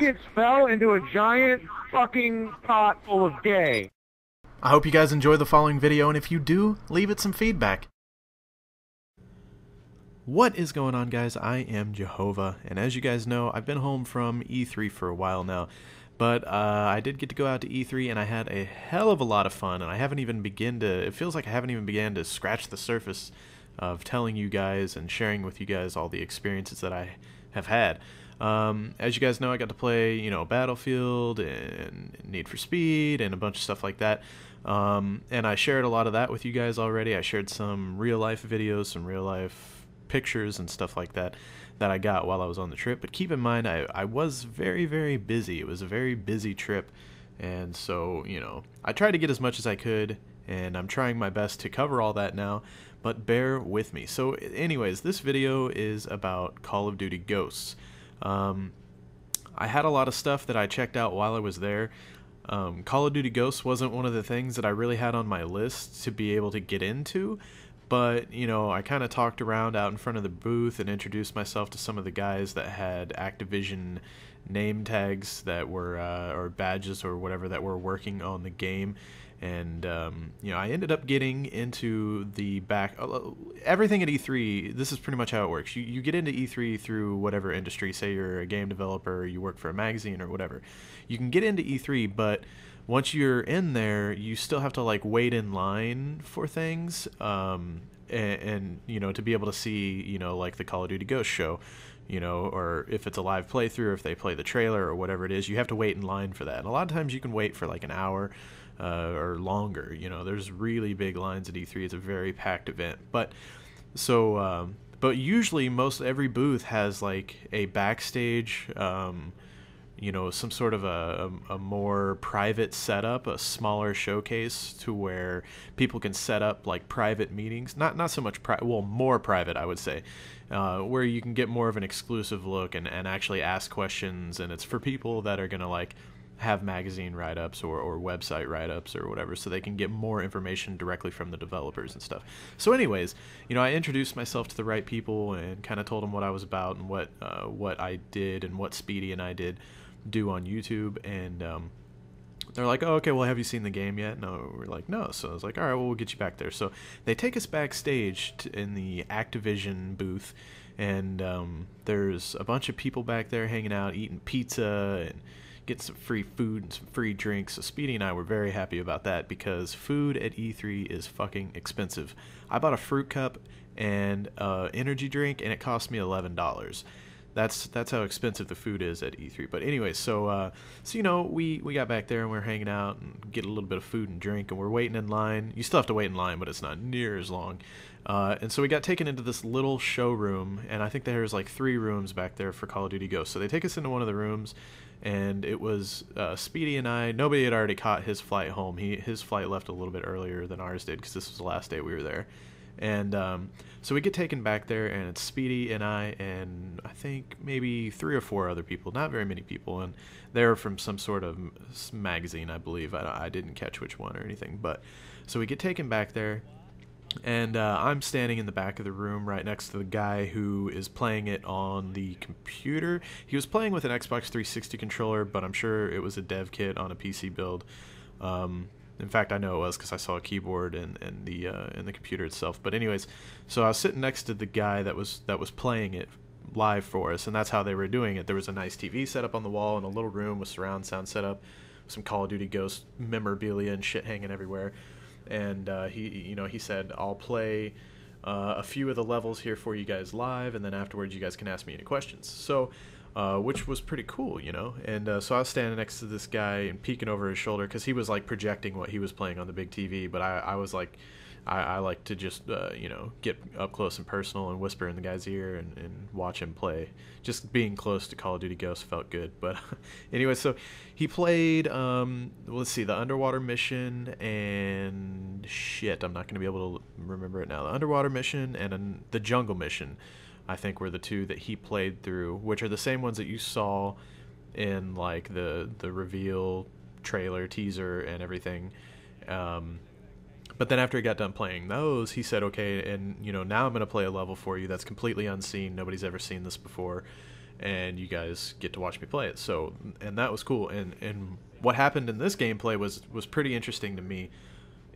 biscuits fell into a giant fucking pot full of gay. I hope you guys enjoy the following video, and if you do, leave it some feedback. What is going on, guys? I am Jehovah, and as you guys know, I've been home from E3 for a while now, but I did get to go out to E3, and I had a hell of a lot of fun, and it feels like I haven't even began to scratch the surface of telling you guys and sharing with you guys all the experiences that I have had. As you guys know, I got to play, Battlefield and Need for Speed and a bunch of stuff like that. And I shared a lot of that with you guys already. I shared some real-life videos, some real-life pictures and stuff like that I got while I was on the trip. But keep in mind, I was very, very busy. It was a very busy trip. And so, I tried to get as much as I could, and I'm trying my best to cover all that now, but bear with me. So anyways, this video is about Call of Duty Ghosts. I had a lot of stuff that I checked out while I was there. Call of Duty Ghosts wasn't one of the things that I really had on my list to be able to get into, but, I kind of talked around out in front of the booth and introduced myself to some of the guys that had Activision name tags that were, or badges or whatever, that were working on the game. And, I ended up getting into the everything at E3. This is pretty much how it works. You get into E3 through whatever industry. Say you're a game developer, or you work for a magazine or whatever. You can get into E3, but once you're in there, you still have to, wait in line for things, and to be able to see, the Call of Duty Ghost show, or if it's a live playthrough, or if they play the trailer or whatever it is, you have to wait in line for that. And a lot of times you can wait for an hour or longer. There's really big lines at E3. It's a very packed event. But usually every booth has a backstage, some sort of a more private setup, a smaller showcase to where people can set up private meetings. Not so much more private, I would say, where you can get more of an exclusive look and actually ask questions, and it's for people that are gonna have magazine write-ups or website write-ups or whatever, so they can get more information directly from the developers and stuff. So anyways, I introduced myself to the right people and kind of told them what I was about and what I did and what Speedy and I do on YouTube, and they're like, oh, okay, well, have you seen the game yet? No, we're like, no. So I was like, all right, well, we'll get you back there. So they take us backstage in the Activision booth, and there's a bunch of people back there hanging out, eating pizza and getting some free food and some free drinks. So Speedy and I were very happy about that, because food at E3 is fucking expensive. I bought a fruit cup and energy drink, and it cost me $11. That's how expensive the food is at E3. But anyway, so we got back there and we're hanging out and get a little bit of food and drink, and we're waiting in line. You still have to wait in line, but it's not near as long. And so we got taken into this little showroom, and I think there's 3 rooms back there for Call of Duty Ghosts. So they take us into one of the rooms, and it was Speedy and I. Nobody had already caught his flight home. His flight left a little bit earlier than ours did, because this was the last day we were there. And so we get taken back there, and it's Speedy and I and I think maybe 3 or 4 other people, not very many people, and they're from some sort of magazine, I believe. I didn't catch which one or anything, but so we get taken back there, and I'm standing in the back of the room right next to the guy who is playing it on the computer. He was playing with an Xbox 360 controller, but I'm sure it was a dev kit on a PC build. In fact, I know it was, because I saw a keyboard and the computer itself. But anyways, so I was sitting next to the guy that was playing it live for us, and that's how they were doing it. There was a nice TV set up on the wall in a little room with surround sound set up, some Call of Duty Ghost memorabilia and shit hanging everywhere. And he said, I'll play a few of the levels here for you guys live, and then afterwards you guys can ask me any questions. So which was pretty cool, and so I was standing next to this guy and peeking over his shoulder, because he was projecting what he was playing on the big TV, but I was I like to just get up close and personal and whisper in the guy's ear and watch him play. Just being close to Call of Duty Ghosts felt good. But anyway, so he played let's see, the underwater mission and shit, I'm not going to be able to remember it now. The underwater mission and the jungle mission, I think, were the 2 that he played through, which are the same ones that you saw in the reveal trailer, teaser, and everything. But then after he got done playing those, he said, okay, and now I'm going to play a level for you that's completely unseen. Nobody's ever seen this before. and you guys get to watch me play it. So, and that was cool. And what happened in this gameplay was pretty interesting to me.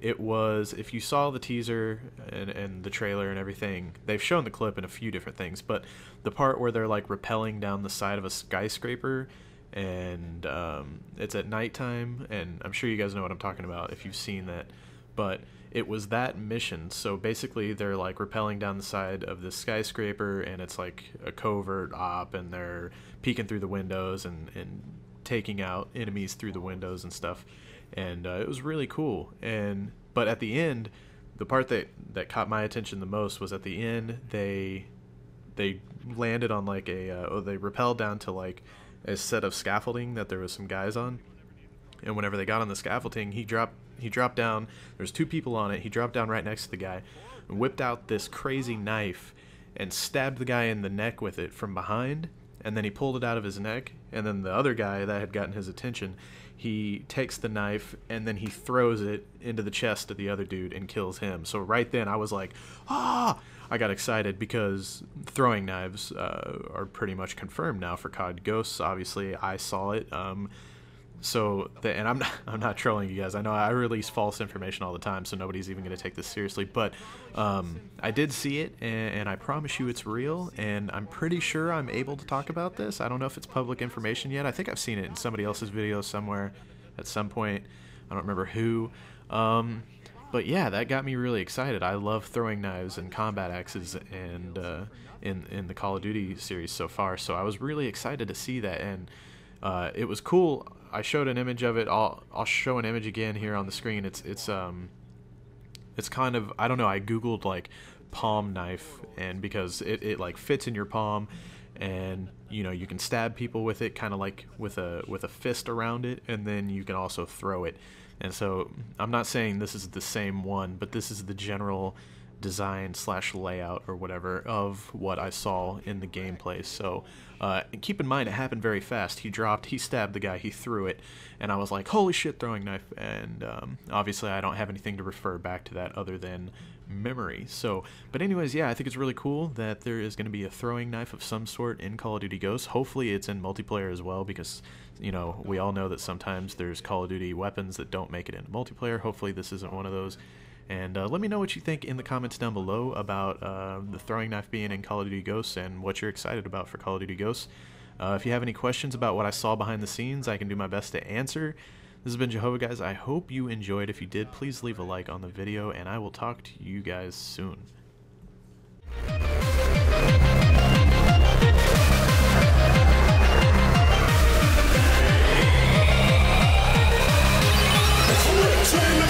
It was, if you saw the teaser and the trailer and everything, they've shown the clip in a few different things, but the part where they're like rappelling down the side of a skyscraper, and it's at nighttime, and I'm sure you guys know what I'm talking about if you've seen that, but it was that mission. So basically they're like rappelling down the side of this skyscraper, and it's like a covert op, and they're peeking through the windows and taking out enemies through the windows and stuff. And it was really cool. But at the end, the part that caught my attention the most was at the end, they landed on like they rappelled down to like a set of scaffolding that there was some guys on. And whenever they got on the scaffolding, he dropped down. There's 2 people on it. He dropped down right next to the guy, and whipped out this crazy knife and stabbed the guy in the neck with it from behind. And then he pulled it out of his neck, and then the other guy that had gotten his attention, he takes the knife and then he throws it into the chest of the other dude and kills him. So right then I was like, ah! I got excited because throwing knives are pretty much confirmed now for COD Ghosts. Obviously, I saw it. And I'm not trolling you guys. I know I release false information all the time, so nobody's even going to take this seriously. But I did see it, and I promise you it's real. And I'm pretty sure I'm able to talk about this. I don't know if it's public information yet. I think I've seen it in somebody else's video somewhere at some point. I don't remember who. But yeah, that got me really excited. I love throwing knives and combat axes and in the Call of Duty series so far. So I was really excited to see that, and it was cool. I showed an image of it. I'll show an image again here on the screen. It's kind of, I don't know, I googled like palm knife, and because it like fits in your palm, and you know, you can stab people with it kind of like with a fist around it, and then you can also throw it. And so I'm not saying this is the same one, but this is the general design / layout or whatever of what I saw in the gameplay. So keep in mind, it happened very fast. He stabbed the guy, he threw it, and I was like, holy shit, throwing knife. And obviously I don't have anything to refer back to that other than memory. So, but anyways, yeah, I think it's really cool that there is going to be a throwing knife of some sort in Call of Duty Ghosts. Hopefully it's in multiplayer as well, because you know, we all know that sometimes there's Call of Duty weapons that don't make it into multiplayer. Hopefully this isn't one of those. And let me know what you think in the comments down below about the throwing knife being in Call of Duty Ghosts and what you're excited about for Call of Duty Ghosts. If you have any questions about what I saw behind the scenes, I can do my best to answer. This has been Jehovah, guys. I hope you enjoyed. If you did, please leave a like on the video, and I will talk to you guys soon. Turn